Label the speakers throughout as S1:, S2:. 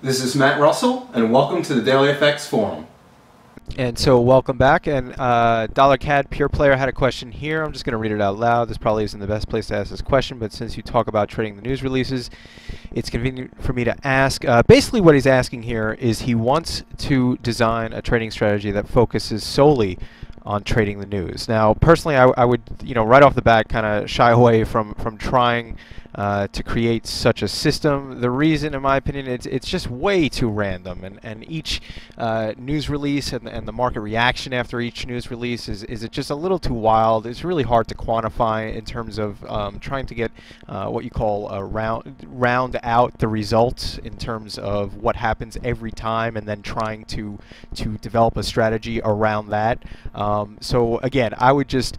S1: This is Matt Russell, and welcome to the DailyFX forum.
S2: And so welcome back, and Dollar CAD Pure Player had a question here. I'm just going to read it out loud. This probably isn't the best place to ask this question, but since you talk about trading the news releases, it's convenient for me to ask. Basically what he's asking here is he wants to design a trading strategy that focuses solely on trading the news. Now, personally, I would, right off the bat kind of shy away from trying to create such a system. The reason, in my opinion, it's just way too random, and each news release and the market reaction after each news release is it just a little too wild. It's really hard to quantify in terms of trying to get what you call a round out the results in terms of what happens every time, and then trying to develop a strategy around that. So again, I would just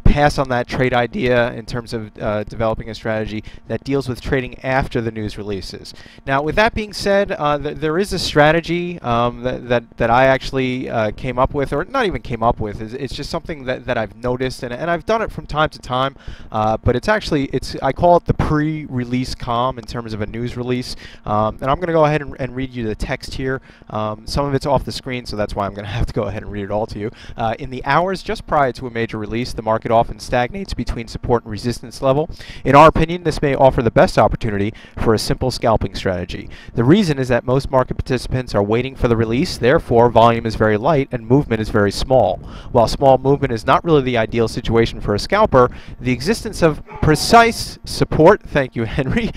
S2: pass on that trade idea in terms of developing a strategy that deals with trading after the news releases. Now, with that being said, there is a strategy that I actually came up with, or not even came up with. It's just something that I've noticed, and I've done it from time to time. But I call it the pre-release calm in terms of a news release. And I'm going to go ahead and read you the text here. Some of it's off the screen, so that's why I'm going to have to go ahead and read it all to you. In the hours just prior to a major release, the market often stagnates between support and resistance level. In our opinion, this may offer the best opportunity for a simple scalping strategy. The reason is that most market participants are waiting for the release, therefore volume is very light and movement is very small. While small movement is not really the ideal situation for a scalper, the existence of precise support, thank you Henry,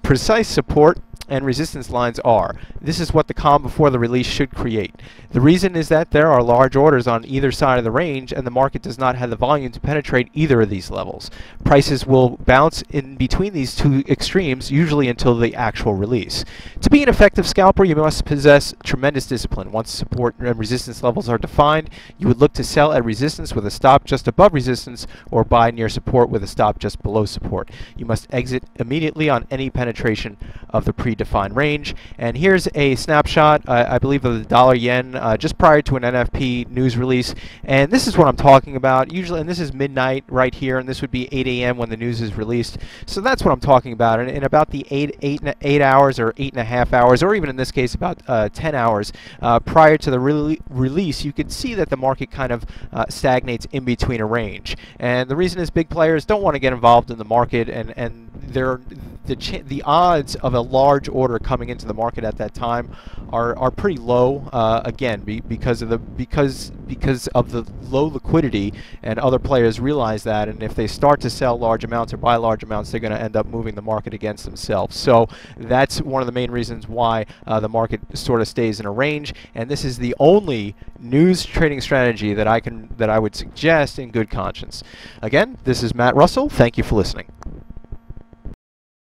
S2: precise support and resistance lines are. This is what the calm before the release should create. The reason is that there are large orders on either side of the range, and the market does not have the volume to penetrate either of these levels. Prices will bounce in between these two extremes, usually until the actual release. To be an effective scalper, you must possess tremendous discipline. Once support and resistance levels are defined, you would look to sell at resistance with a stop just above resistance, or buy near support with a stop just below support. You must exit immediately on any penetration of the predefined range. And here's a snapshot, I believe, of the dollar-yen just prior to an NFP news release. And this is what I'm talking about. Usually, and this is midnight right here, and this would be 8 a.m. when the news is released. So that's what I'm talking about. And in about the 8 hours or 8.5 hours, or even in this case about 10 hours prior to the release, you can see that the market kind of stagnates in between a range. And the reason is big players don't want to get involved in the market, and the odds of a large order coming into the market at that time are pretty low. Again, because of the low liquidity, and other players realize that, and if they start to sell large amounts or buy large amounts, they're going to end up moving the market against themselves. So that's one of the main reasons why the market sort of stays in a range. And this is the only news trading strategy that I would suggest in good conscience. Again, this is Matt Russell. Thank you for listening.